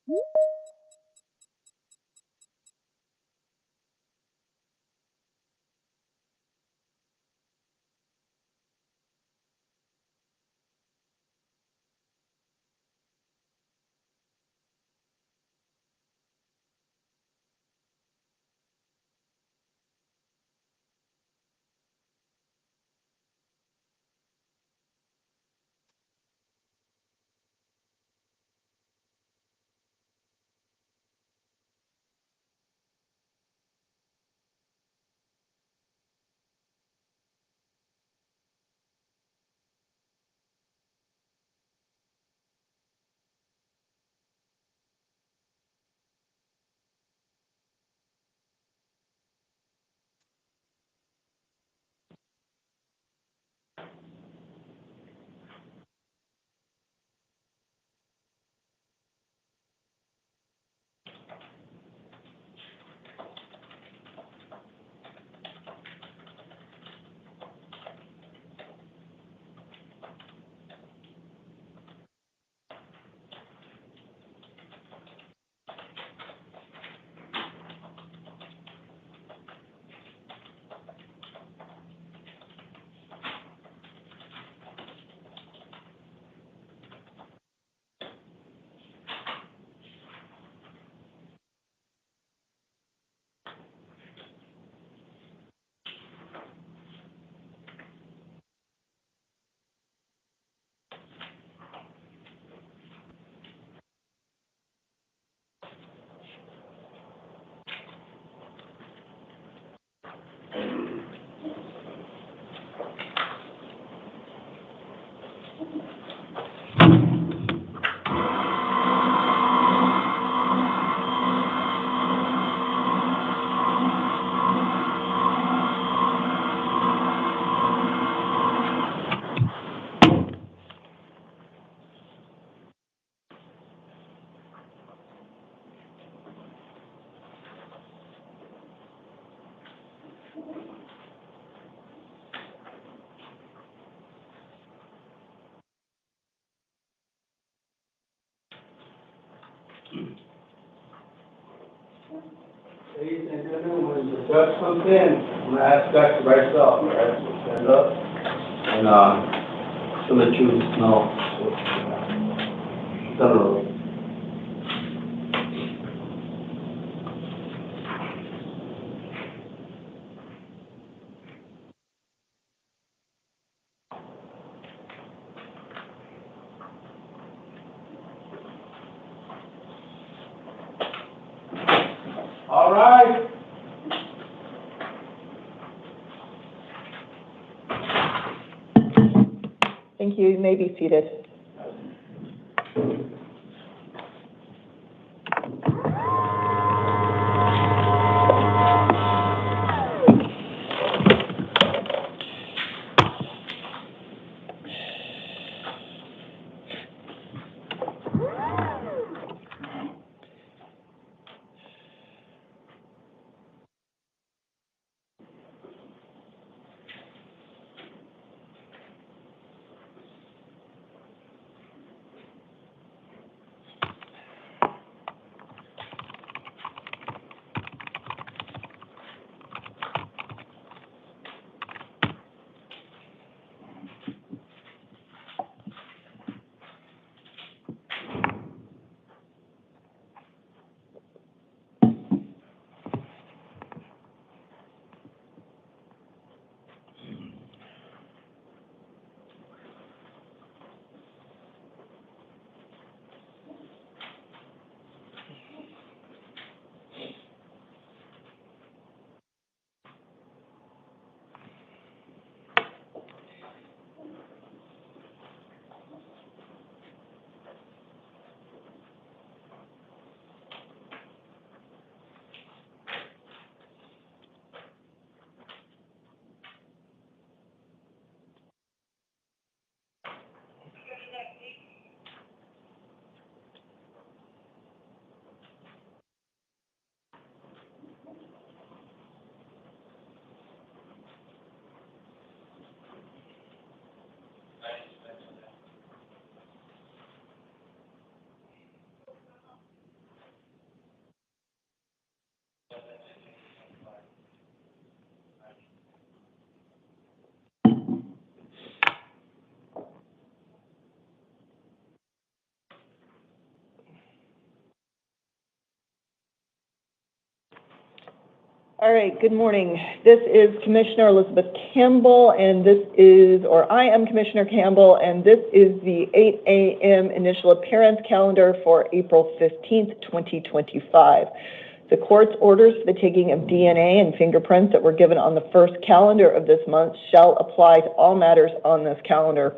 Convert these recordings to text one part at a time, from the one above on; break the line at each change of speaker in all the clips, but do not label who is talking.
Ladies and gentlemen, when the judge comes in, I'm going to ask you guys to write yourself, all right? So stand up, and she'll let you know. She's done it already. All right.
Thank you. You may be seated. All right, good morning. This is Commissioner Elizabeth Campbell, and I am Commissioner Campbell, and this is the 8 a.m. initial appearance calendar for April 15th, 2025. The court's orders for the taking of DNA and fingerprints that were given on the first calendar of this month shall apply to all matters on this calendar.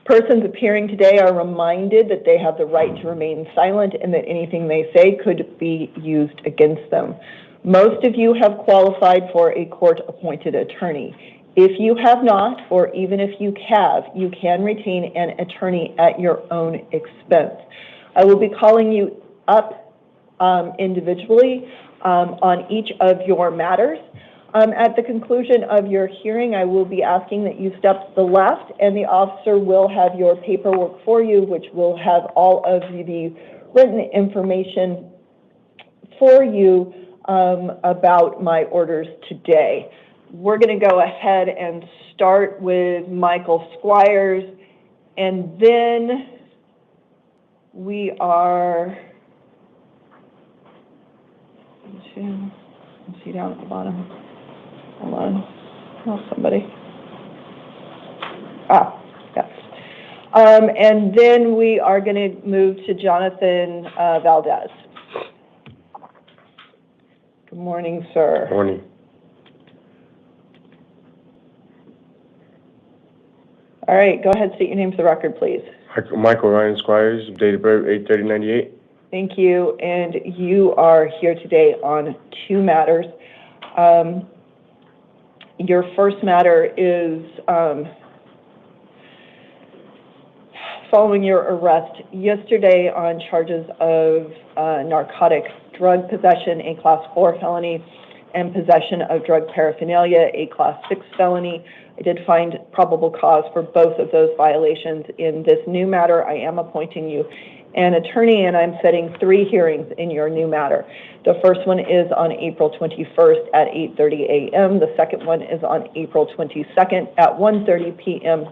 Persons appearing today are reminded that they have the right to remain silent and that anything they say could be used against them. Most of you have qualified for a court-appointed attorney. If you have not, or even if you have, you can retain an attorney at your own expense. I will be calling you up individually on each of your matters. At the conclusion of your hearing, I will be asking that you step to the left, and the officer will have your paperwork for you, which will have all of the written information for you about my orders today. We're going to go ahead and start with Michael Squires, and then we are, see down at the bottom. Hold on. Oh, somebody. Yes. And then we are going to move to Jonathan Valdez. Good morning, sir.
Morning.
All right, go ahead, state your name for the record, please.
Michael Ryan Squires, date of birth 8/30/98.
Thank you, and you are here today on two matters. Your first matter is following your arrest yesterday on charges of narcotic drug possession, a Class 4 felony, and possession of drug paraphernalia, a Class 6 felony. I did find probable cause for both of those violations. In this new matter, I am appointing you an attorney, and I'm setting 3 hearings in your new matter. The first one is on April 21st at 8:30 a.m. The second one is on April 22nd at 1:30 p.m.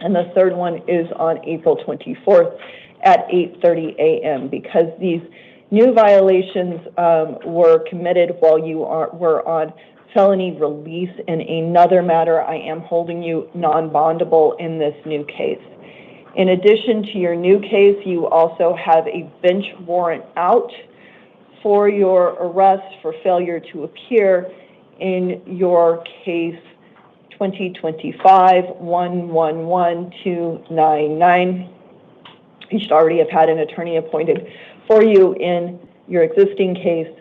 And the third one is on April 24th at 8:30 a.m. Because these new violations were committed while you were on felony release in another matter, I am holding you non-bondable in this new case. In addition to your new case, you also have a bench warrant out for your arrest for failure to appear in your case 2025-111299. You should already have had an attorney appointed for you in your existing case,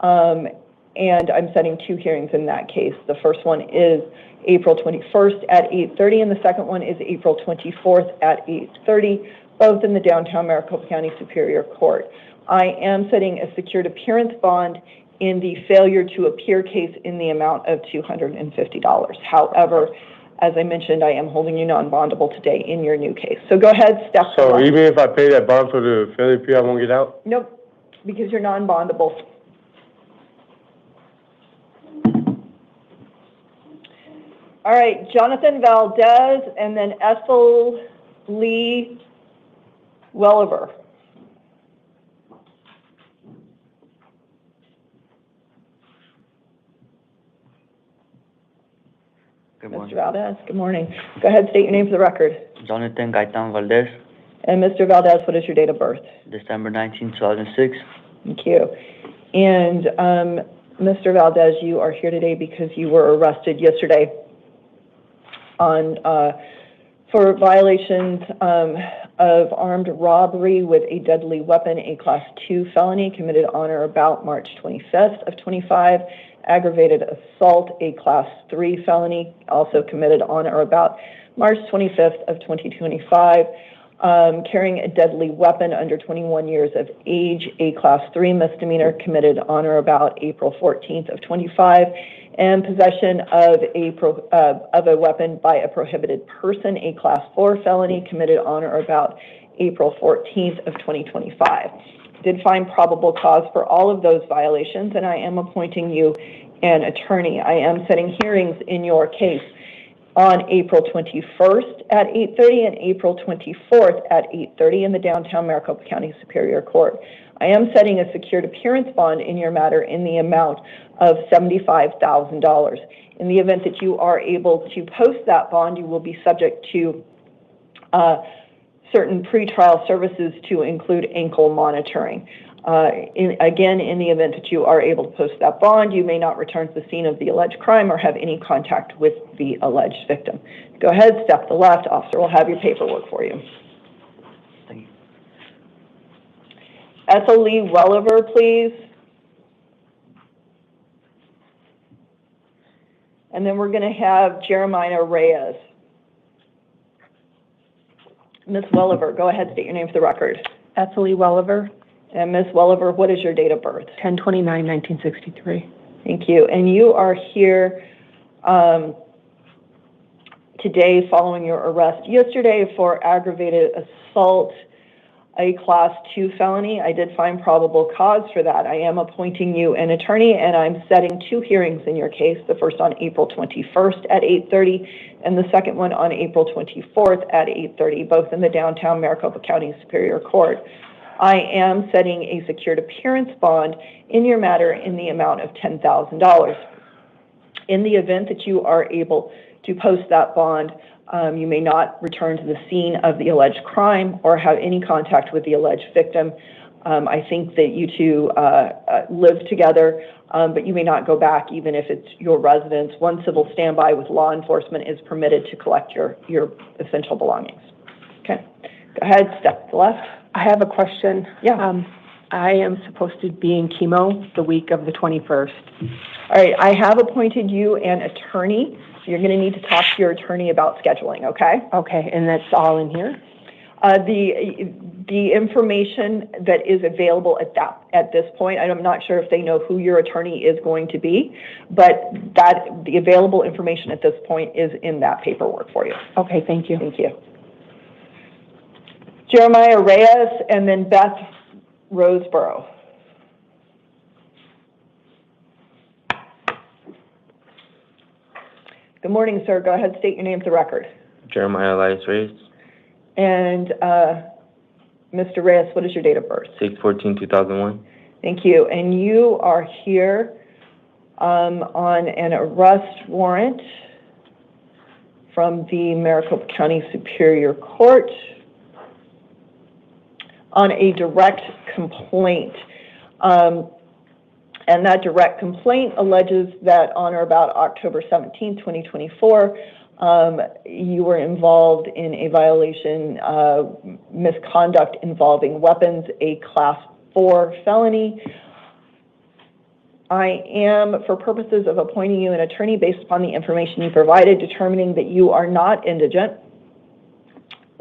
and I'm setting 2 hearings in that case. The first one is April 21st at 8:30, and the second one is April 24th at 8:30, both in the downtown Maricopa County Superior Court. I am setting a secured appearance bond in the failure to appear case in the amount of $250. However, as I mentioned, I am holding you non-bondable today in your new case. So go ahead, step
So
one.
Even if I pay that bond for the failure appeal, I won't get out?
Nope, because you're non-bondable. All right, Jonathan Valdez, and then Ethel Lee Welliver.
Good morning.
Mr. Valdez, good morning. Go ahead, state your name for the record.
Jonathan Gaitan Valdez,
And Mr. Valdez, what is your date of birth?
December 19, 2006.
Thank you. And Mr. Valdez, you are here today because you were arrested yesterday on for violations of armed robbery with a deadly weapon, a Class 2 felony committed on or about March 25th of 25, aggravated assault, a Class 3 felony also committed on or about March 25th of 2025, carrying a deadly weapon under 21 years of age, a Class 3 misdemeanor committed on or about April 14th of 25, and possession of a weapon by a prohibited person, a Class 4 felony committed on or about April 14th of 2025. Did find probable cause for all of those violations, and I am appointing you an attorney. I am setting hearings in your case on April 21st at 8:30 and April 24th at 8:30 in the downtown Maricopa County Superior Court. I am setting a secured appearance bond in your matter in the amount of $75,000. In the event that you are able to post that bond, you will be subject to certain pretrial services to include ankle monitoring. Again, in the event that you are able to post that bond, you may not return to the scene of the alleged crime or have any contact with the alleged victim. Go ahead, step to the left. Officer will have your paperwork for you.
Thank you.
Ethel Lee Welliver, please. And then we're going to have Jeremiah Reyes. Ms. Welliver, go ahead, state your name for the record.
Ethel Lee Welliver,
And Ms. Welliver, what is your date of birth?
10/29/1963.
Thank you. And you are here today following your arrest yesterday for aggravated assault, a Class 2 felony. I did find probable cause for that. I am appointing you an attorney, and I'm setting 2 hearings in your case, the first on April 21st at 8:30, and the second one on April 24th at 8:30, both in the downtown Maricopa County Superior Court. I am setting a secured appearance bond in your matter in the amount of $10,000. In the event that you are able to post that bond, you may not return to the scene of the alleged crime or have any contact with the alleged victim. I think that you two live together, but you may not go back even if it's your residence. One civil standby with law enforcement is permitted to collect your essential belongings. Okay, go ahead, step to the left.
I have a question.
Yeah.
I am supposed to be in chemo the week of the 21st.
All right, I have appointed you an attorney. So you're going to need to talk to your attorney about scheduling, okay?
Okay, and that's all in here?
The information that is available at this point, I'm not sure if they know who your attorney is going to be, but the available information at this point is in that paperwork for you.
Okay, thank you.
Thank you. Jeremiah Reyes and then Beth Roseborough. Good morning, sir. Go ahead, state your name for the record.
Jeremiah Elias Reyes,
And Mr. Reyes, what is your date of birth?
6/14/2001.
Thank you. And you are here on an arrest warrant from the Maricopa County Superior Court on a direct complaint. And that direct complaint alleges that on or about October 17, 2024, you were involved in a violation of misconduct involving weapons, a Class 4 felony. I am, for purposes of appointing you an attorney based upon the information you provided, determining that you are not indigent,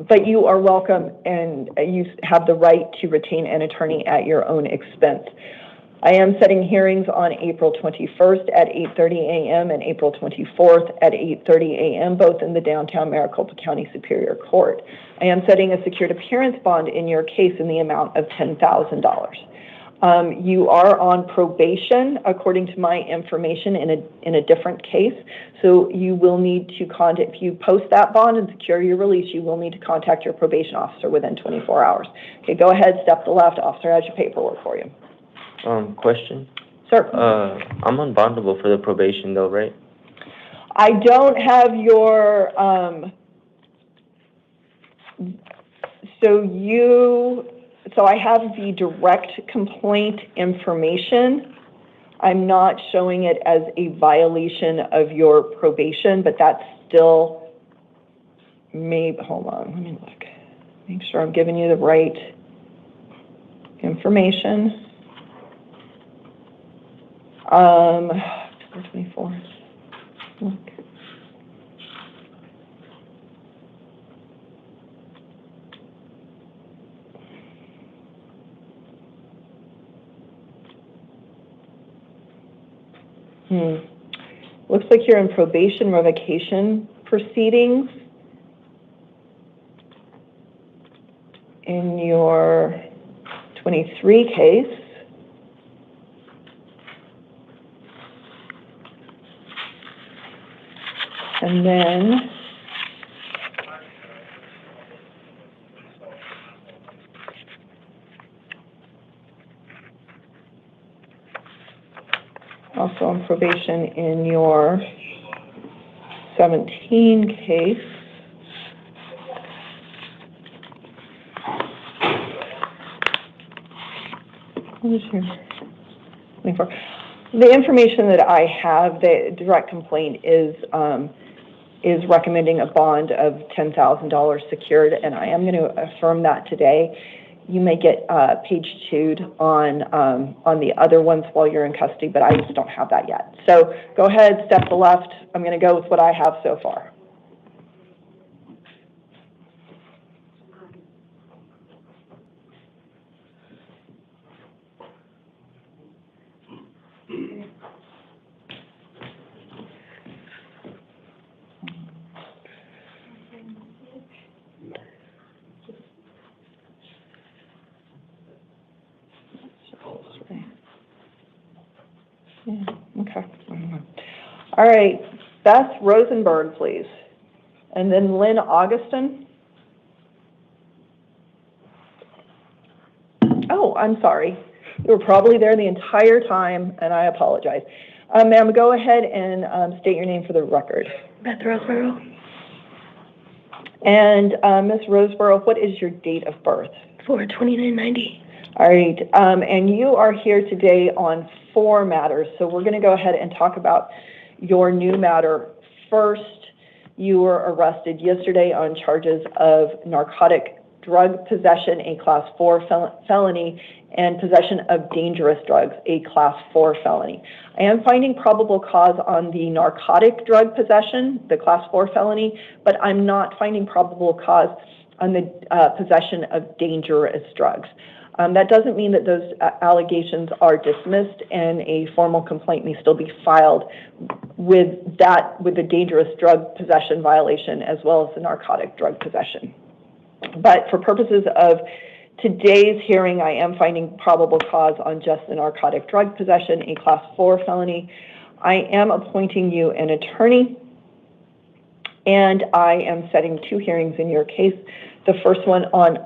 but you are welcome and you have the right to retain an attorney at your own expense. I am setting hearings on April 21st at 8:30 a.m. and April 24th at 8:30 a.m., both in the downtown Maricopa County Superior Court. I am setting a secured appearance bond in your case in the amount of $10,000. You are on probation, according to my information, in a different case. So you will need to contact, if you post that bond and secure your release, you will need to contact your probation officer within 24 hours. Okay, go ahead, step to the left. Officer has your paperwork for you.
Question?
Sir.
I'm unbondable for the probation though, right?
I don't have your, so I have the direct complaint information. I'm not showing it as a violation of your probation, but that's still, hold on, let me look. Make sure I'm giving you the right information. October 24th. Look. Looks like you're in probation revocation proceedings in your 23 case. And then also on probation in your 17 case. What is your 24? The information that I have, the direct complaint is recommending a bond of $10,000 secured, and I am going to affirm that today. You may get page 2'd on the other ones while you're in custody, but I just don't have that yet. So go ahead, step to the left. I'm going to go with what I have so far. Yeah, okay. All right, Beth Rosenberg, please. And then Lynn Augustin. Oh, I'm sorry. You were probably there the entire time, and I apologize. Ma'am, go ahead and state your name for the record.
Beth Roseborough.
And Ms. Roseborough, what is your date of birth?
4/29/90.
All right, and you are here today on 4 matters, so we're going to go ahead and talk about your new matter. First, you were arrested yesterday on charges of narcotic drug possession, a Class 4 felony, and possession of dangerous drugs, a Class 4 felony. I am finding probable cause on the narcotic drug possession, the Class 4 felony, but I'm not finding probable cause on the possession of dangerous drugs. That doesn't mean that those allegations are dismissed, and a formal complaint may still be filed with the dangerous drug possession violation as well as the narcotic drug possession. But for purposes of today's hearing, I am finding probable cause on just the narcotic drug possession, a Class 4 felony. I am appointing you an attorney, and I am setting 2 hearings in your case. The first one on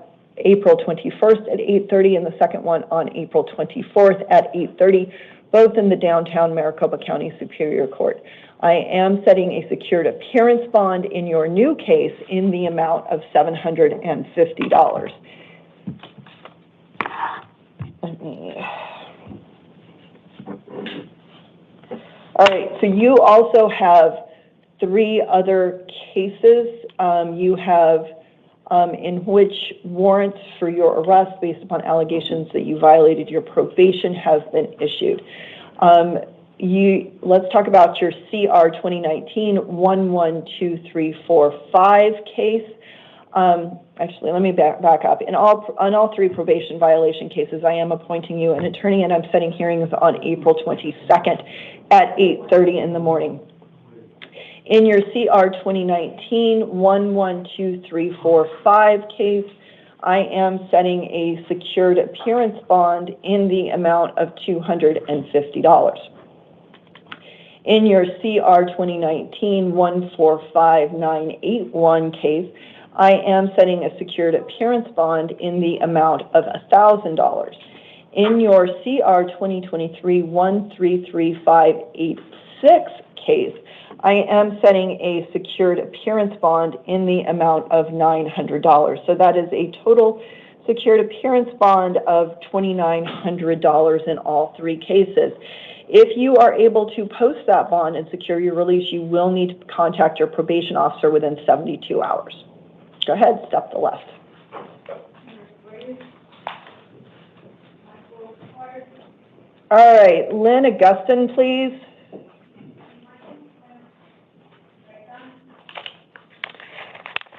April 21st at 8:30, and the second one on April 24th at 8:30, both in the downtown Maricopa County Superior Court. I am setting a secured appearance bond in your new case in the amount of $750. All right, so you also have 3 other cases. You have in which warrants for your arrest based upon allegations that you violated your probation has been issued. Let's talk about your CR 2019-112345 case. Actually, let me back up. On all 3 probation violation cases, I am appointing you an attorney, and I'm setting hearings on April 22nd at 8:30 in the morning. In your CR 2019-112345 case, I am setting a secured appearance bond in the amount of $250. In your CR 2019-145981 case, I am setting a secured appearance bond in the amount of $1,000. In your CR 2023-133586 case, I am setting a secured appearance bond in the amount of $900. So that is a total secured appearance bond of $2,900 in all 3 cases. If you are able to post that bond and secure your release, you will need to contact your probation officer within 72 hours. Go ahead, step to the left. All right, Lynn Augustin, please.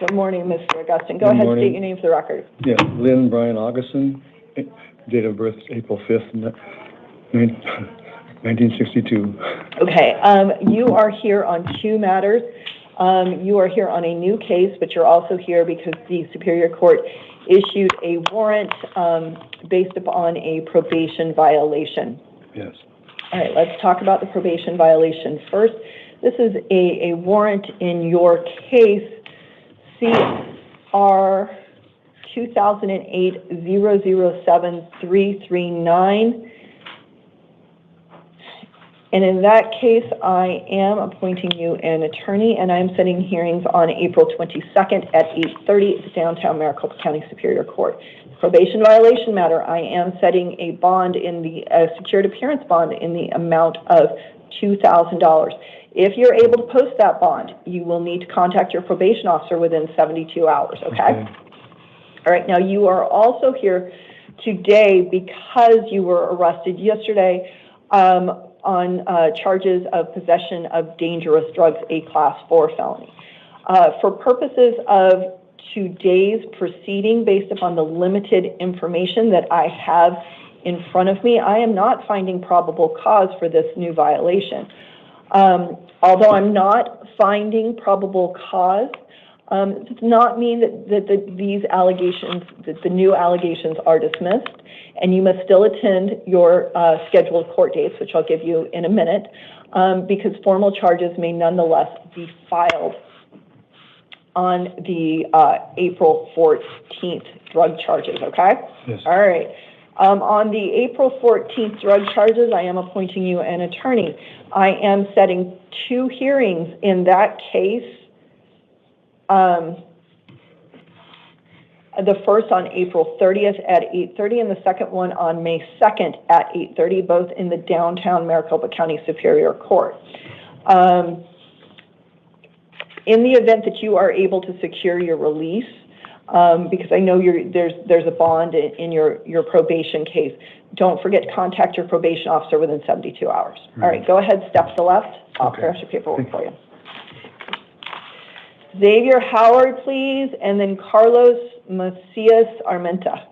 Good morning, Mr. Augustin. Go ahead, state your name for the record.
Yeah, Lynn Brian Augustin, date of birth April 5th, 1962.
Okay, you are here on 2 matters. You are here on a new case, but you're also here because the Superior Court issued a warrant based upon a probation violation.
Yes.
All right, let's talk about the probation violation first. This is a warrant in your case, CR 2008-007339. And in that case, I am appointing you an attorney, and I'm setting hearings on April 22nd at 8:30 at the downtown Maricopa County Superior Court. Probation violation matter, I am setting a bond in the secured appearance bond in the amount of $2,000. If you're able to post that bond, you will need to contact your probation officer within 72 hours, okay? All right, now you are also here today because you were arrested yesterday on charges of possession of dangerous drugs, a Class 4 felony. For purposes of today's proceeding, based upon the limited information that I have in front of me, I am not finding probable cause for this new violation. Although I'm not finding probable cause, it does not mean that these allegations, that the new allegations are dismissed, and you must still attend your scheduled court dates, which I'll give you in a minute, because formal charges may nonetheless be filed on the April 14th drug charges, okay?
Yes.
All right. On the April 14th drug charges, I am appointing you an attorney. I am setting 2 hearings in that case. The first on April 30th at 8:30 and the second one on May 2nd at 8:30, both in the downtown Maricopa County Superior Court. In the event that you are able to secure your release, because I know there's a bond in your probation case, don't forget to contact your probation officer within 72 hours. All right, go ahead, step to the left. I'll finish your paperwork for you. Xavier Howard, please, and then Carlos Macias Armenta.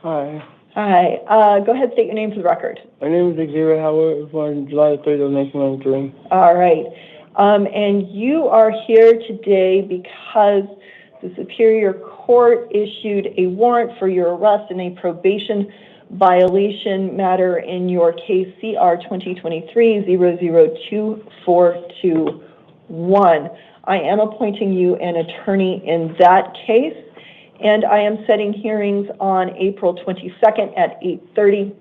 Hi,
Hi, go ahead, state your name for the record.
my name is Xavier Howard, born July 3rd of 1993.
All right, and you are here today because the Superior Court issued a warrant for your arrest in a probation violation matter in your case CR 2023-002421. I am appointing you an attorney in that case, and I am setting hearings on April 22nd at 8:30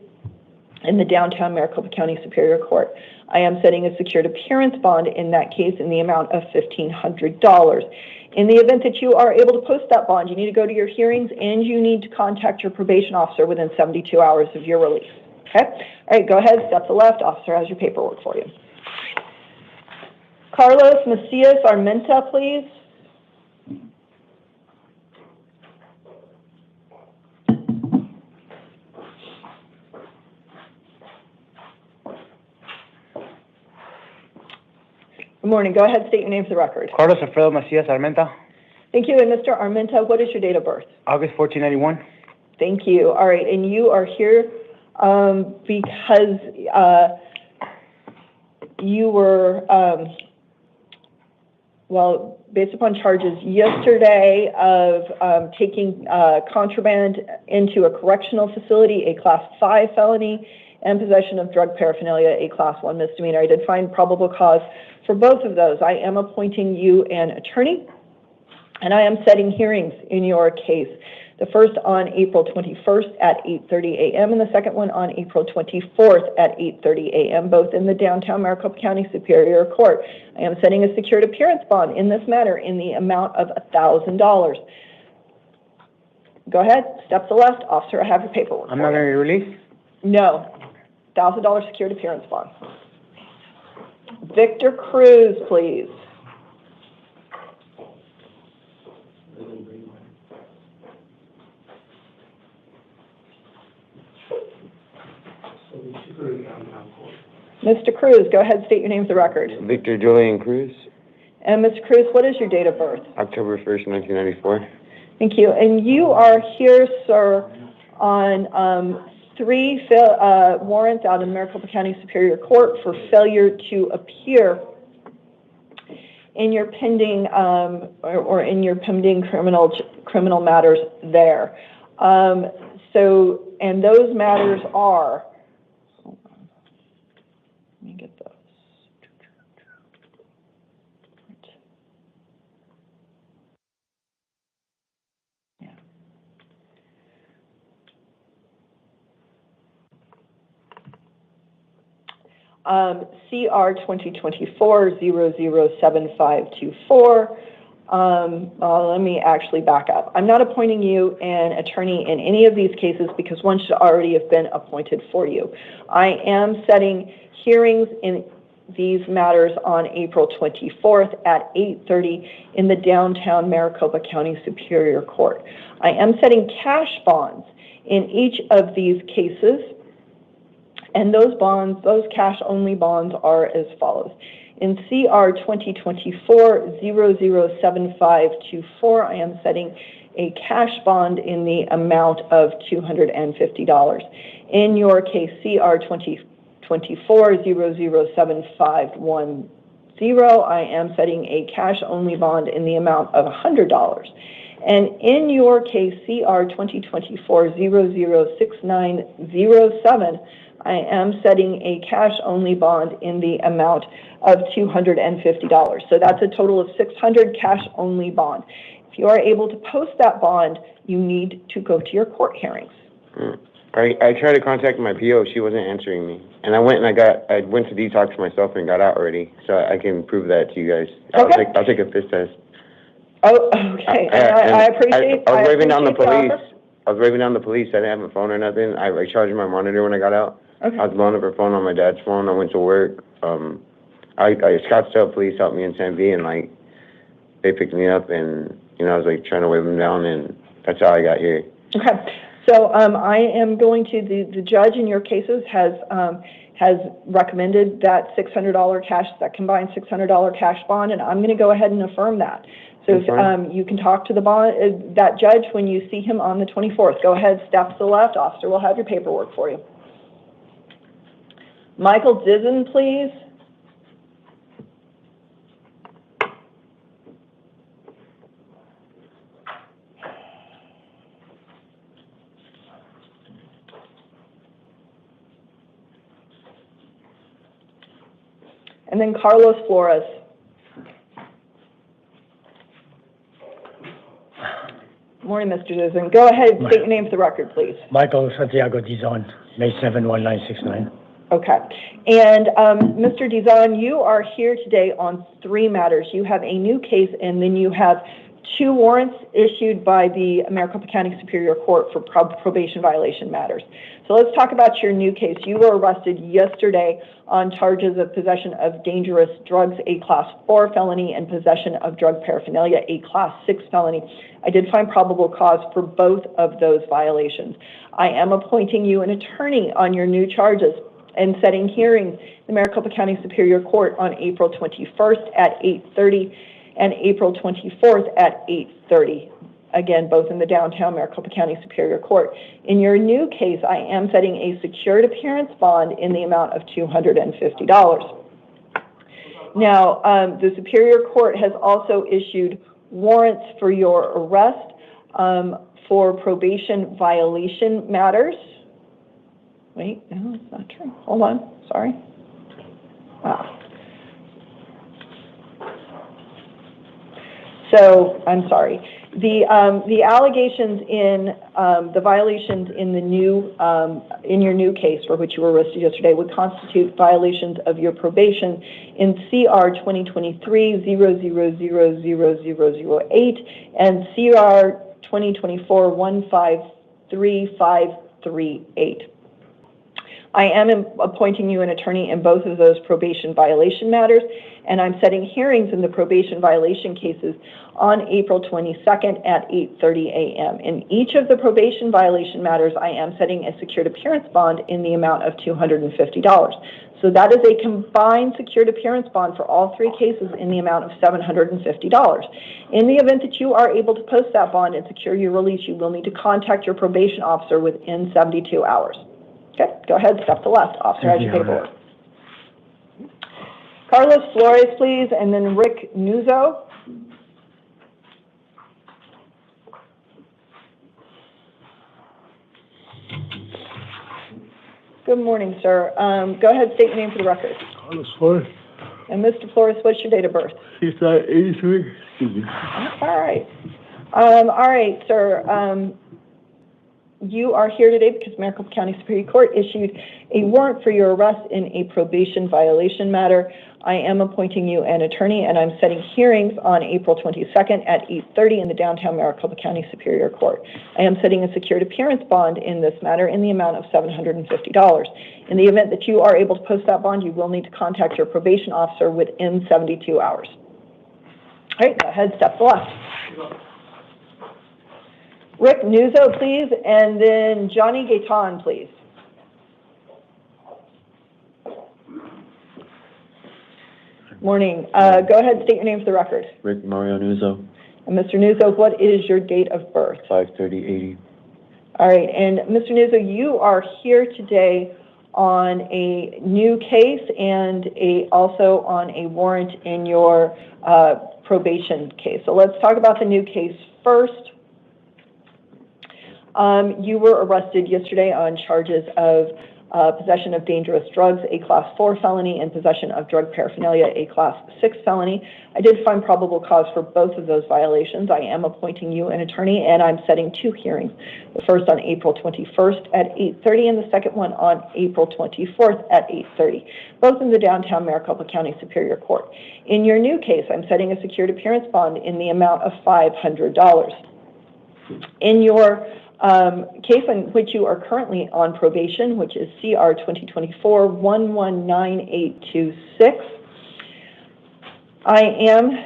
in the downtown Maricopa County Superior Court. I am setting a secured appearance bond in that case in the amount of $1,500. In the event that you are able to post that bond, you need to go to your hearings and you need to contact your probation officer within 72 hours of your release. Okay? All right, go ahead, step to the left. Officer has your paperwork for you. Carlos Macias Armenta, please. Good morning. Go ahead, state your name for the record.
Carlos Alfredo Macias Armenta,
Thank you. And Mr. Armenta, what is your date of birth?
August 1491.
Thank you. All right. And you are here because you were, well, based upon charges yesterday of taking contraband into a correctional facility, a Class 5 felony, and possession of drug paraphernalia, a Class 1 misdemeanor. I did find probable cause for both of those. I am appointing you an attorney, and I am setting hearings in your case. The first on April 21st at 8:30 a.m. and the second one on April 24th at 8:30 a.m., both in the downtown Maricopa County Superior Court. I am setting a secured appearance bond in this matter in the amount of $1,000. Go ahead, step to the left. Officer, I have your paperwork.
I'm not going to be released?
No. $1,000 secured appearance bond. Victor Cruz, please. Mr. Cruz, go ahead, state your name for the record.
Victor Julian Cruz,
And Mr. Cruz, what is your date of birth?
October 1st, 1994.
Thank you. And you are here, sir, on 3 warrants out of Maricopa County Superior Court for failure to appear in your pending or in your pending criminal matters there. And those matters are. Hold on. Let me get those. Yeah. CR 2024-007524. Let me actually back up. I'm not appointing you an attorney in any of these cases because one should already have been appointed for you. I am setting hearings in these matters on April 24th at 8:30 in the downtown Maricopa County Superior Court. I am setting cash bonds in each of these cases, and those bonds, those cash-only bonds are as follows. In CR 2024-007524, I am setting a cash bond in the amount of $250. In your case, CR 2024-007510, I am setting a cash-only bond in the amount of $100. And in your case, CR 2024-006907, I am setting a cash-only bond in the amount of $250. So that's a total of $600 cash-only bond. If you are able to post that bond, you need to go to your court hearings.
I tried to contact my PO. She wasn't answering me. And I went to detox myself and got out already. So I can prove that to you guys.
Okay.
I'll take a fist test.
Oh, okay. I appreciate
I was waving down the police.
offer.
I was waving down the police. I didn't have a phone or nothing. I charged my monitor when I got out.
Okay.
I was blowing up her phone on my dad's phone. I went to work. Scottsdale police helped me in San V, and like they picked me up, and I was like trying to wave them down, and that's how I got here.
Okay. So I am going to the judge in your cases has recommended that $600 cash, that combined $600 cash bond, and I'm going to go ahead and affirm that. So if, you can talk to the bond that judge when you see him on the 24th. Go ahead, step to the left. Officer will have your paperwork for you. Michael Dizen, please. And then Carlos Flores. Morning, Mr. Dizen. Go ahead and state your name for the record, please.
Michael Santiago Dizon, May 7, 1969.
Okay. And Mr. Dizon, you are here today on 3 matters. You have a new case, and then you have 2 warrants issued by the Maricopa County Superior Court for probation violation matters. So let's talk about your new case. You were arrested yesterday on charges of possession of dangerous drugs, a Class 4 felony, and possession of drug paraphernalia, a Class 6 felony. I did find probable cause for both of those violations. I am appointing you an attorney on your new charges and setting hearings in the Maricopa County Superior Court on April 21st at 8:30 and April 24th at 8:30. Again, both in the downtown Maricopa County Superior Court. In your new case, I am setting a secured appearance bond in the amount of $250. Now, the Superior Court has also issued warrants for your arrest for probation violation matters. Wait, no, that's not true. Hold on, sorry. So, I'm sorry. The allegations in the violations in the new in your new case for which you were arrested yesterday would constitute violations of your probation in CR 2023-000008 and CR 2024-153538. I am appointing you an attorney in both of those probation violation matters, and I'm setting hearings in the probation violation cases on April 22nd at 8:30 a.m. In each of the probation violation matters, I am setting a secured appearance bond in the amount of $250. So that is a combined secured appearance bond for all 3 cases in the amount of $750. In the event that you are able to post that bond and secure your release, you will need to contact your probation officer within 72 hours. Okay, go ahead, step to left. Officer has your paperwork. Carlos Flores, please, and then Rick Nuzzo. Good morning, sir. Go ahead, state your name for the record.
Carlos Flores.
And Mr. Flores, what's your date of birth?
83. Excuse me.
All right. All right, sir. you are here today because Maricopa County Superior Court issued a warrant for your arrest in a probation violation matter. I am appointing you an attorney, and I'm setting hearings on April 22nd at 8:30 in the downtown Maricopa County Superior Court. I am setting a secured appearance bond in this matter in the amount of $750. In the event that you are able to post that bond, you will need to contact your probation officer within 72 hours. All right, go ahead, step to the left. Rick Nuzzo, please, and then Johnny Gaitan, please. Morning. Go ahead, state your name for the record.
Rick Mario Nuzzo.
And Mr. Nuzzo, what is your date of birth?
5/30/80.
All right, and Mr. Nuzzo, you are here today on a new case and also on a warrant in your probation case. So let's talk about the new case first. You were arrested yesterday on charges of possession of dangerous drugs, a Class 4 felony, and possession of drug paraphernalia, a Class 6 felony. I did find probable cause for both of those violations. I am appointing you an attorney, and I'm setting two hearings, the first on April 21st at 8:30 and the second one on April 24th at 8:30, both in the downtown Maricopa County Superior Court. In your new case, I'm setting a secured appearance bond in the amount of $500. In your case in which you are currently on probation, which is CR 2024-119826. I am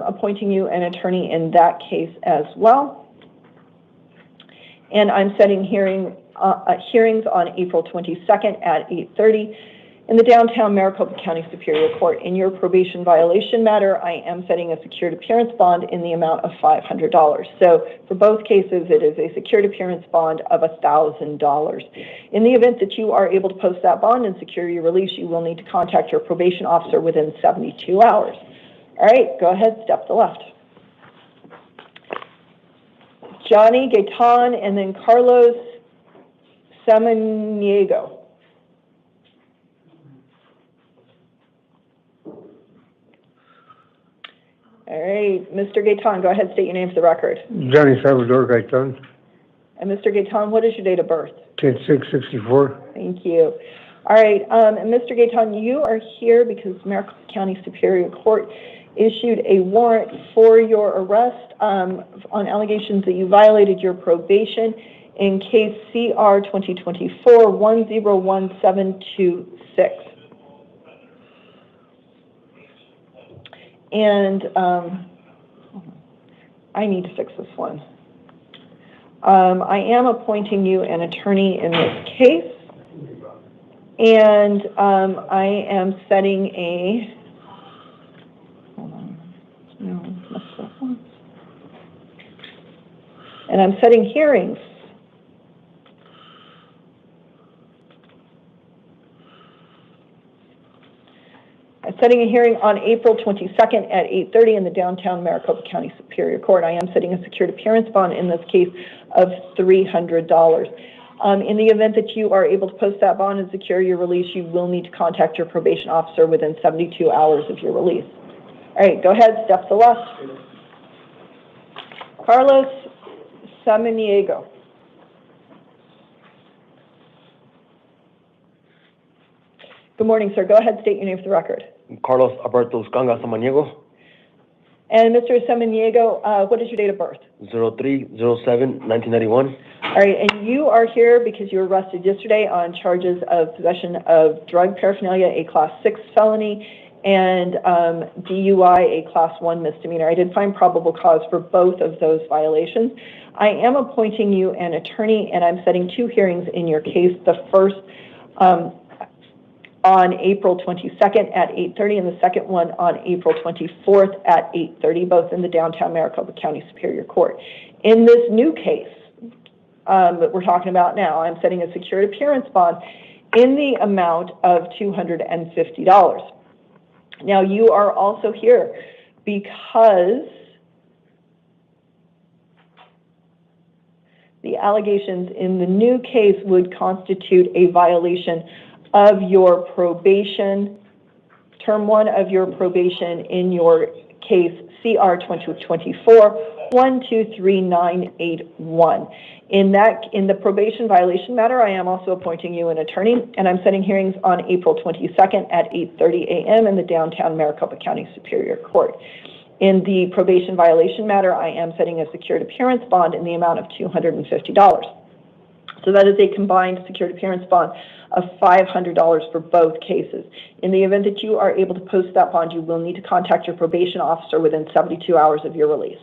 appointing you an attorney in that case as well. And I'm setting hearings on April 22nd at 8:30 in the downtown Maricopa County Superior Court. In your probation violation matter, I am setting a secured appearance bond in the amount of $500. So for both cases, it is a secured appearance bond of $1,000. In the event that you are able to post that bond and secure your release, you will need to contact your probation officer within 72 hours. All right, go ahead, step to the left. Johnny Gaitan and then Carlos Samaniego. All right, Mr. Gaitan, go ahead, state your name for the record.
Johnny Salvador Gaitan,
And Mr. Gaitan, what is your date of birth?
10/6/64.
Thank you. All right, and Mr. Gaitan, you are here because Maricopa County Superior Court issued a warrant for your arrest on allegations that you violated your probation in case CR 2024-101726. And I need to fix this one. I am appointing you an attorney in this case, and I am setting a, hold on, no, that's that one. And I'm setting hearings. I'm setting a hearing on April 22nd at 8:30 in the downtown Maricopa County Superior Court. I am setting a secured appearance bond in this case of $300. In the event that you are able to post that bond and secure your release, you will need to contact your probation officer within 72 hours of your release. All right, go ahead, step to the left. Carlos Samaniego. Good morning, sir. Go ahead, state your name for the record.
Carlos Alberto Uscanga Samaniego.
And Mr. Samaniego, what is your date of birth?
03/07/1991.
All right, and you are here because you were arrested yesterday on charges of possession of drug paraphernalia, a Class 6 felony, and DUI, a Class 1 misdemeanor. I did find probable cause for both of those violations. I am appointing you an attorney, and I'm setting two hearings in your case. The first on April 22nd at 8:30, and the second one on April 24th at 8:30, both in the downtown Maricopa County Superior Court. In this new case that we're talking about now, I'm setting a secured appearance bond in the amount of $250. Now, you are also here because the allegations in the new case would constitute a violation of your probation, term 1 of your probation in your case CR 2024-123981. In the probation violation matter, I am also appointing you an attorney, and I'm setting hearings on April 22nd at 8:30 a.m. in the downtown Maricopa County Superior Court. In the probation violation matter, I am setting a secured appearance bond in the amount of $250. So that is a combined secured appearance bond of $500 for both cases. In the event that you are able to post that bond, you will need to contact your probation officer within 72 hours of your release.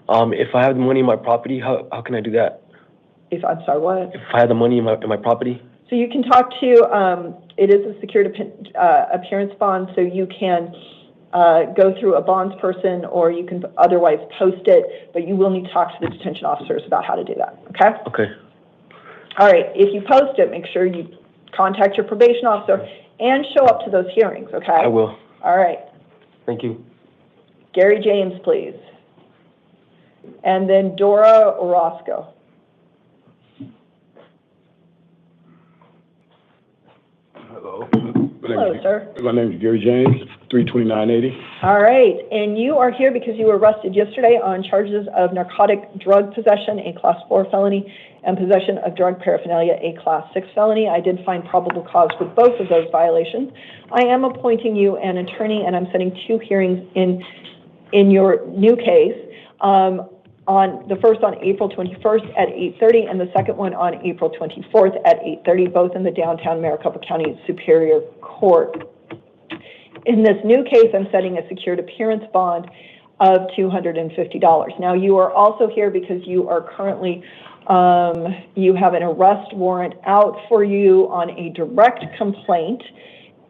If I have the money in my property, how can I do that?
I'm sorry, what?
If I have the money in my property?
So you can talk to, it is a secured appearance bond, so you can go through a bonds person or you can otherwise post it, but you will need to talk to the detention officers about how to do that, okay?
Okay.
All right, if you post it, make sure you contact your probation officer and show up to those hearings, okay?
I will.
All right.
Thank you.
Gary James, please. And then Dora Orozco.
Hello.
Hello, sir.
My name is Gary James, 32980.
All right, and you are here because you were arrested yesterday on charges of narcotic drug possession, a Class 4 felony, and possession of drug paraphernalia, a Class 6 felony. I did find probable cause for both of those violations. I am appointing you an attorney, and I'm setting 2 hearings in your new case. On the first on April 21st at 8:30, and the second one on April 24th at 8:30, both in the downtown Maricopa County Superior Court. In this new case, I'm setting a secured appearance bond of $250. Now, you are also here because you are currently, you have an arrest warrant out for you on a direct complaint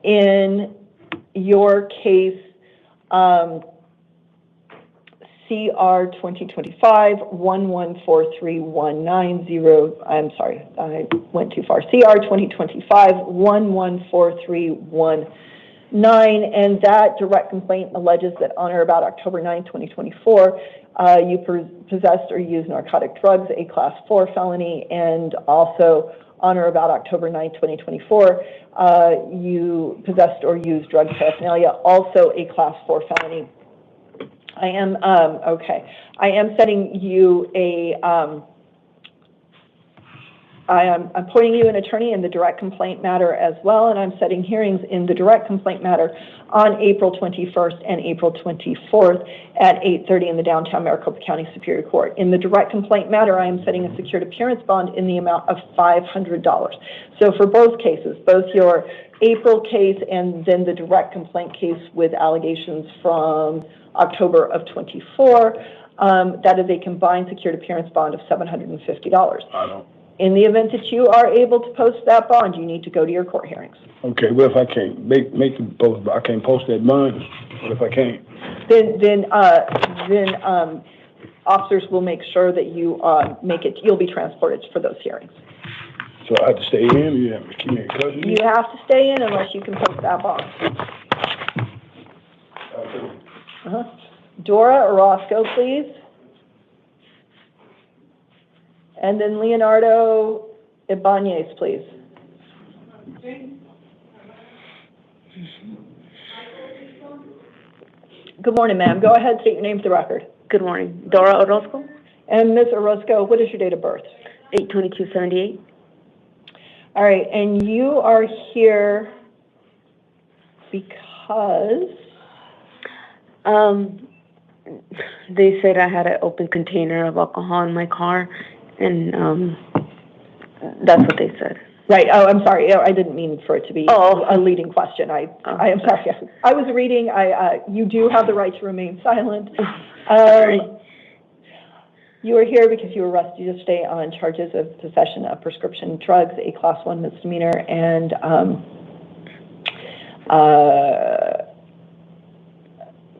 in your case, CR 2025-114319. I'm sorry, I went too far. CR 2025-114319, and that direct complaint alleges that on or about October 9, 2024, you possessed or used narcotic drugs, a Class 4 felony, and also on or about October 9, 2024, you possessed or used drug paraphernalia, also a Class 4 felony. I am, okay. I am setting you I'm appointing you an attorney in the direct complaint matter as well, and I'm setting hearings in the direct complaint matter on April 21st and April 24th at 8:30 in the downtown Maricopa County Superior Court. In the direct complaint matter, I am setting a secured appearance bond in the amount of $500. So for both cases, both your April case and then the direct complaint case with allegations from October of 24, that is a combined secured appearance bond of $750. In the event that you are able to post that bond, you need to go to your court hearings.
Okay, well, if I can't make the post, I can't post that bond. What if I can't?
Then officers will make sure that you you'll be transported for those hearings.
So I have to stay in, or you have to keep me in custody?
You have to stay in unless you can post that bond. Dora Orozco, please. And then Leonardo Ibanez, please. Good morning, ma'am. Go ahead, state your name for the record.
Good morning. Dora Orozco,
And Ms. Orozco, what is your date of birth?
8/22/78.
All right, and you are here because?
They said I had an open container of alcohol in my car, and that's what they said.
Right. Oh, I'm sorry. I didn't mean for it to be a leading question. I am sorry. I was reading. You do have the right to remain silent. You are here because you were arrested yesterday on charges of possession of prescription drugs, a Class 1 misdemeanor, and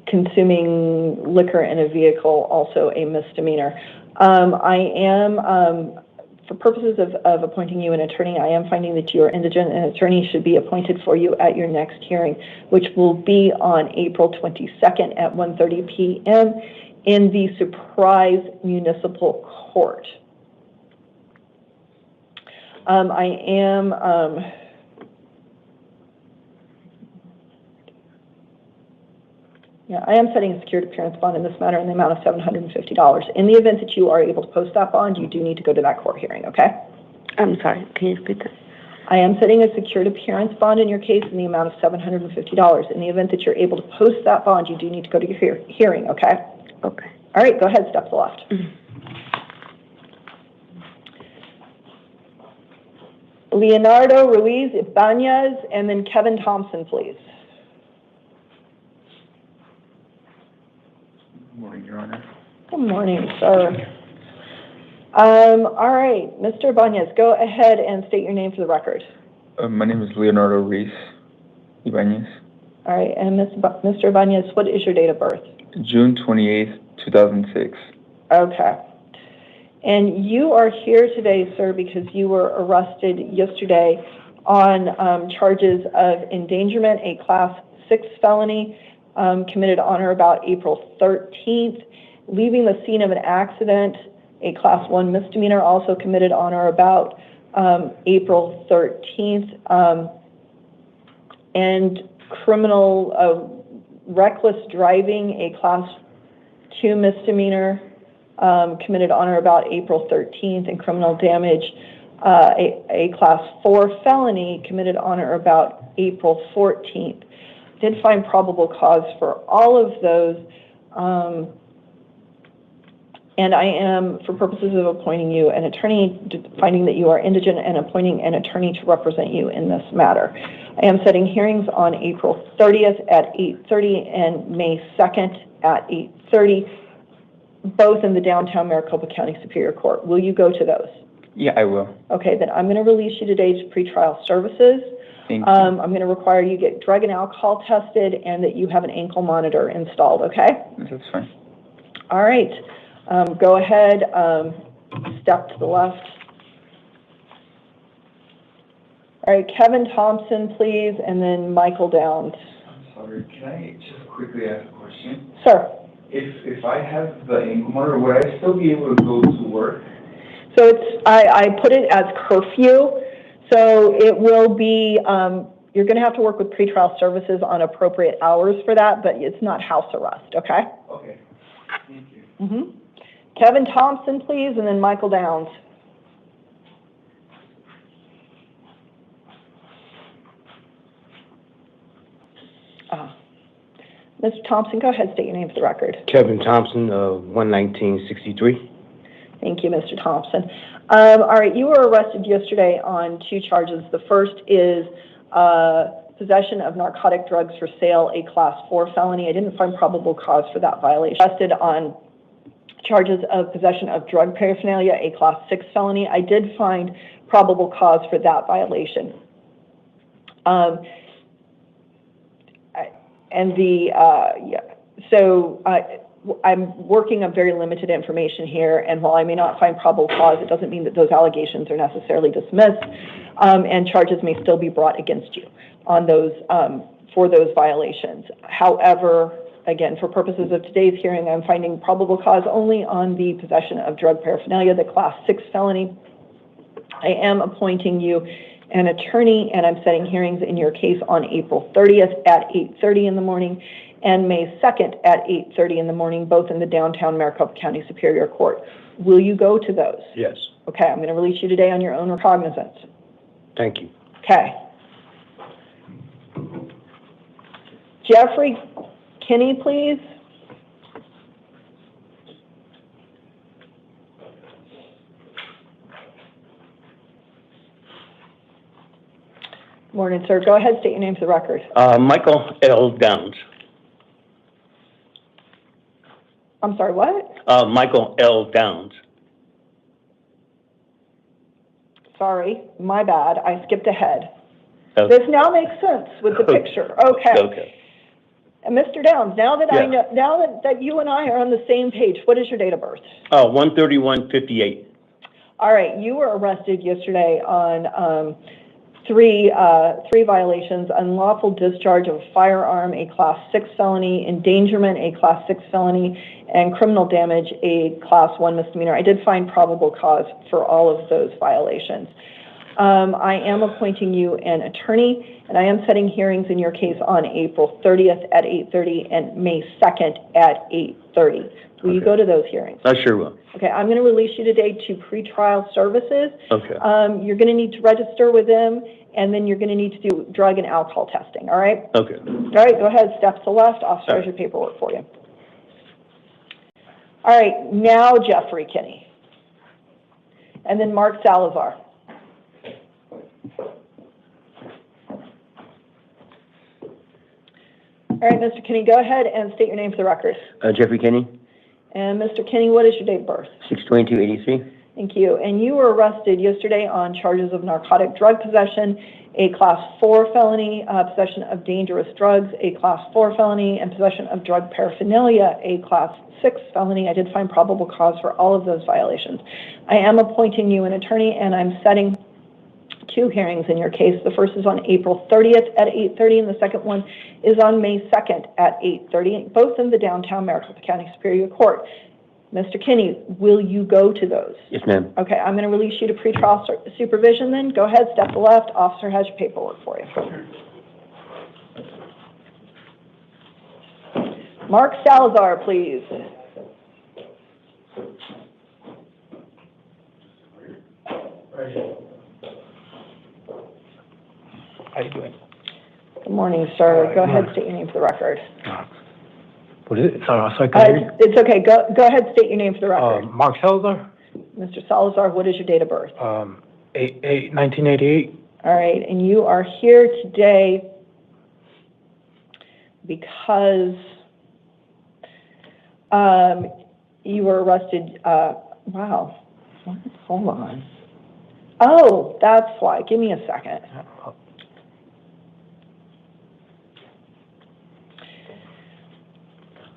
consuming liquor in a vehicle, also a misdemeanor. I am, for purposes of appointing you an attorney, I am finding that you are indigent, and an attorney should be appointed for you at your next hearing, which will be on April 22nd at 1:30 p.m. in the Surprise Municipal Court. I am... Yeah, I am setting a secured appearance bond in this matter in the amount of $750. In the event that you are able to post that bond, you do need to go to that court hearing, okay?
I'm sorry, can you repeat that?
I am setting a secured appearance bond in your case in the amount of $750. In the event that you're able to post that bond, you do need to go to your hearing, okay?
Okay.
All right, go ahead, step to the left. Leonardo Ruiz Ibanez, and then Kevin Thompson, please.
Good morning, Your Honor.
Good morning, sir. All right, Mr. Ibanez, go ahead and state your name for the record.
My name is Leonardo Ruiz Ibanez.
All right, and Mr. Ibanez, what is your date of birth?
June 28th, 2006.
Okay. And you are here today, sir, because you were arrested yesterday on charges of endangerment, a Class 6 felony committed on or about April 13th, leaving the scene of an accident, a Class 1 misdemeanor also committed on or about April 13th, and criminal reckless driving, a Class 2 misdemeanor committed on or about April 13th, and criminal damage, a Class 4 felony committed on or about April 14th. Did find probable cause for all of those, and I am, for purposes of appointing you an attorney, finding that you are indigent, and appointing an attorney to represent you in this matter. I am setting hearings on April 30th at 8:30 and May 2nd at 8:30, both in the downtown Maricopa County Superior Court. Will you go to those?
Yeah, I will.
Okay, then I'm going to release you today to pretrial services.
Thank you.
I'm going to require you get drug and alcohol tested and that you have an ankle monitor installed, okay?
That's fine.
All right. Go ahead, step to the left. All right, Kevin Thompson, please, and then Michael Downs.
I'm sorry, can I just quickly ask a question?
Sir.
If I have the ankle monitor, would I still be able to go to work?
So it's, I put it as curfew, so it will be, you're going to have to work with pretrial services on appropriate hours for that, but it's not house arrest, okay?
Okay, thank you.
Mm-hmm. Kevin Thompson, please, and then Michael Downs. Mr. Thompson, go ahead, state your name for the record.
Kevin Thompson, 11963.
Thank you, Mr. Thompson. All right, you were arrested yesterday on 2 charges. The first is possession of narcotic drugs for sale, a Class 4 felony. I didn't find probable cause for that violation. Arrested on charges of possession of drug paraphernalia, a Class 6 felony. I did find probable cause for that violation. I'm working on very limited information here, and while I may not find probable cause, it doesn't mean that those allegations are necessarily dismissed, and charges may still be brought against you on those, for those violations. However, again, for purposes of today's hearing, I'm finding probable cause only on the possession of drug paraphernalia, the Class 6 felony. I am appointing you an attorney, and I'm setting hearings in your case on April 30th at 8:30 in the morning and May 2nd at 8:30 in the morning, both in the downtown Maricopa County Superior Court. Will you go to those?
Yes.
Okay, I'm going to release you today on your own recognizance.
Thank you.
Okay. Jeffrey Kinney, please. Morning, sir. Go ahead, state your name for the record.
Michael L. Downs.
I'm sorry, what?
Michael L. Downs.
Sorry, my bad. I skipped ahead.
Okay.
This now makes sense with the picture. Okay.
Okay.
And Mr. Downs, now that
Yeah.
I know, now that you and I are on the same page, what is your date of birth?
13158.
All right, you were arrested yesterday on three violations: unlawful discharge of a firearm, a Class 6 felony; endangerment, a Class 6 felony; and criminal damage, a Class 1 misdemeanor. I did find probable cause for all of those violations. I am appointing you an attorney, and I am setting hearings in your case on April 30th at 8:30 and May 2nd at 8:30. Will you go to those hearings?
I sure will.
Okay, I'm going to release you today to pretrial services.
Okay.
You're going to need to register with them, and then you're going to need to do drug and alcohol testing, all right?
Okay.
All right, go ahead, step to the left. Officer has your paperwork for you. All right, now Jeffrey Kinney. And then Mark Salazar. All right, Mr. Kinney, go ahead and state your name for the record.
Jeffrey Kenny,
And Mr. Kinney, what is your date of birth?
6/22/83.
Thank you. And you were arrested yesterday on charges of narcotic drug possession, a Class 4 felony, possession of dangerous drugs, a Class 4 felony, and possession of drug paraphernalia, a Class 6 felony. I did find probable cause for all of those violations. I am appointing you an attorney, and I'm setting 2 hearings in your case. The first is on April 30th at 8:30, and the second one is on May 2nd at 8:30, both in the downtown Maricopa County Superior Court. Mr. Kinney, will you go to those?
Yes, ma'am.
Okay, I'm going to release you to pretrial supervision then. Go ahead, step to the left. Officer has your paperwork for you. Mark Salazar, please.
How you doing?
Good morning, sir. Go ahead, state your name for the record.
What is it? Sorry, can I hear you?
It's okay. Go ahead, state your name for the record.
Mark Salazar,
Mr. Salazar, what is your date of birth?
1988.
All right, and you are here today because you were arrested, wow, hold on. Oh, that's why. Give me a second.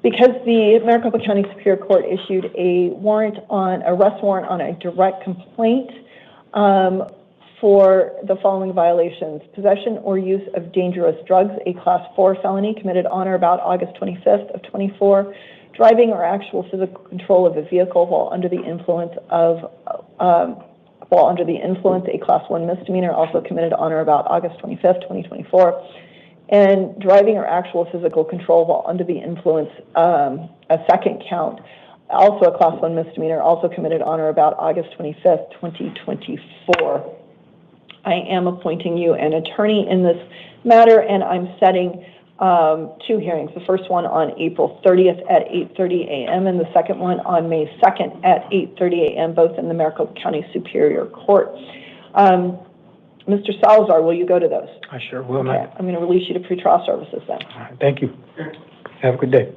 Because the Maricopa County Superior Court issued a arrest warrant on a direct complaint for the following violations: possession or use of dangerous drugs, a Class 4 felony committed on or about August 25th of 24, driving or actual physical control of a vehicle while under the influence, a Class 1 misdemeanor also committed on or about August 25th, 2024. And driving or actual physical control while under the influence, a second count, also a Class 1 misdemeanor, also committed on or about August 25th, 2024. I am appointing you an attorney in this matter, and I'm setting 2 hearings. The first one on April 30th at 8:30 a.m. and the second one on May 2nd at 8:30 a.m., both in the Maricopa County Superior Court. Mr. Salazar, will you go to those?
I sure will,
Okay,
ma'am.
I'm going to release you to pretrial services then.
All right, thank you. Have a good day.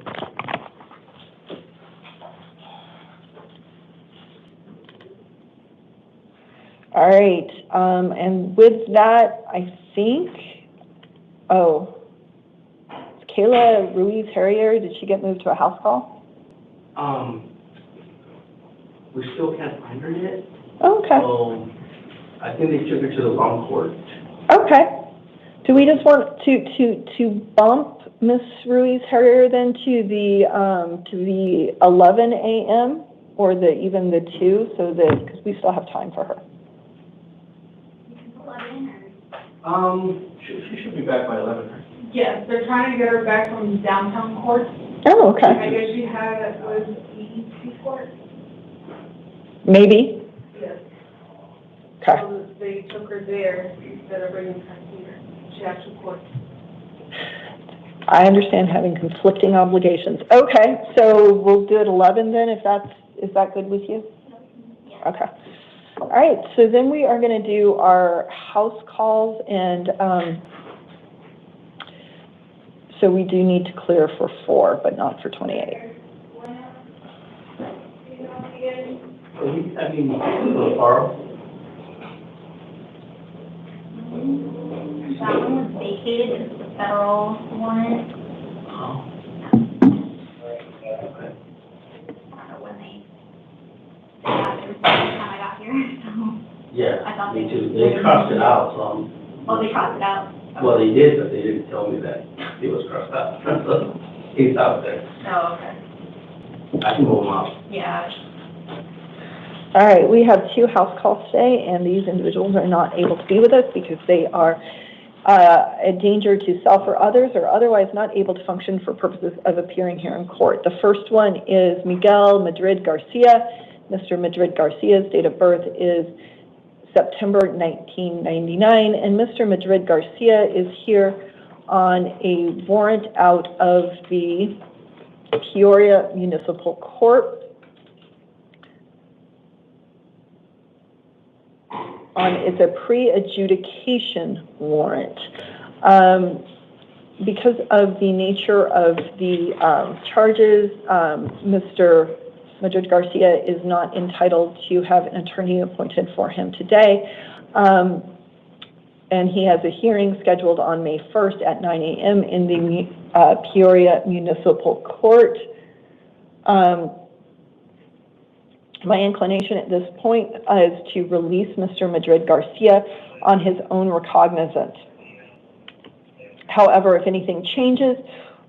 All right, and with that, I think, Kayla Ruiz Harrier, did she get moved to a house call?
We still can't find her yet.
Okay.
So I think they took her to the wrong court.
Okay. Do we just want to bump Miss Ruiz Harrier then to the 11 a.m. or even the 2, so that, because we still have time for her.
She should be back by 11, right?
Yes, they're trying to get her back from downtown court.
Oh, okay.
I guess she was EEC court.
Maybe.
Yes.
Okay.
So they took her there instead of bringing her here. She has to court.
I understand having conflicting obligations. Okay, so we'll do it 11 then, is that good with you? Okay. All right, so then we are going to do our house calls, and so we do need to clear for 4, but not for 28.
A little far.
That one was vacated, it's the federal warrant.
Oh.
I don't know when they got it, was the first time I got here, so.
Yeah,
I thought
me
they-
too. They crossed it out, so.
Oh, they crossed it out?
Well, they did, but they didn't tell me that it was crossed out. He's out there.
Oh, okay.
I can move him out.
Yeah.
All right, we have 2 house calls today, and these individuals are not able to be with us because they are a danger to self or others, or otherwise not able to function for purposes of appearing here in court. The first one is Miguel Madrid Garcia. Mr. Madrid Garcia's date of birth is September 1999, and Mr. Madrid Garcia is here on a warrant out of the Peoria Municipal Court it's a pre-adjudication warrant. Because of the nature of the charges, Mr. Madrid Garcia is not entitled to have an attorney appointed for him today. And he has a hearing scheduled on May 1st at 9 a.m. in the Peoria Municipal Court. My inclination at this point is to release Mr. Madrid Garcia on his own recognizance. However, if anything changes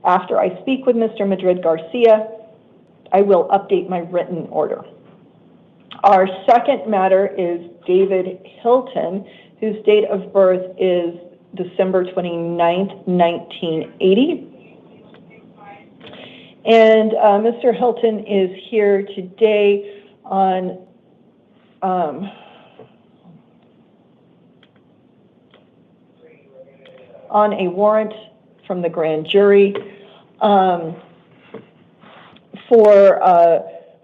after I speak with Mr. Madrid Garcia, I will update my written order. Our second matter is David Hilton, whose date of birth is December 29th, 1980. And Mr. Hilton is here today on a warrant from the grand jury for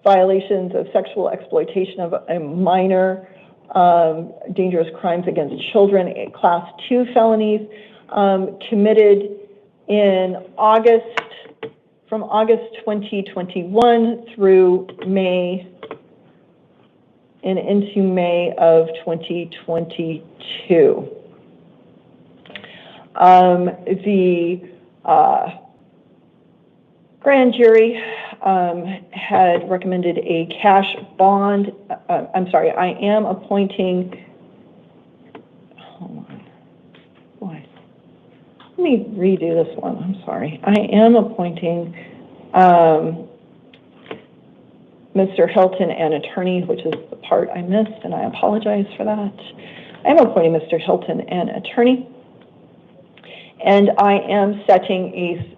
violations of sexual exploitation of a minor, dangerous crimes against children, Class 2 felonies committed in from August 2021 through May and into May of 2022. The grand jury had recommended a cash bond. I am appointing, hold on, why? Let me redo this one, I'm sorry. I am appointing Mr. Hilton an attorney, which is the part I missed, and I apologize for that. I am appointing Mr. Hilton an attorney, and I am setting a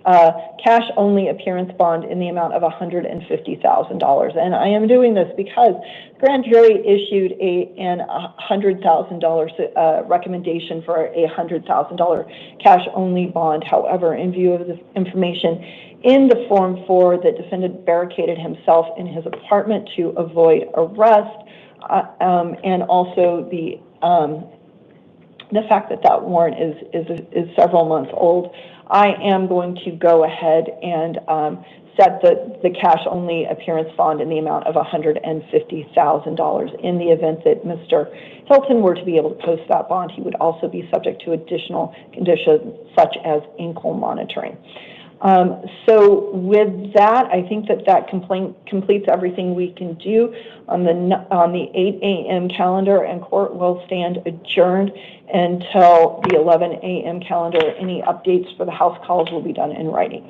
cash-only appearance bond in the amount of $150,000. And I am doing this because the grand jury issued an $100,000 recommendation for a $100,000 cash-only bond. However, in view of the information in the Form 4, the defendant barricaded himself in his apartment to avoid arrest, and also the fact that that warrant is several months old. I am going to go ahead and set the cash-only appearance bond in the amount of $150,000. In the event that Mr. Hilton were to be able to post that bond, he would also be subject to additional conditions such as ankle monitoring. So with that, I think that completes everything we can do on the 8 a.m. calendar, and court will stand adjourned until the 11 a.m. calendar. Any updates for the house calls will be done in writing.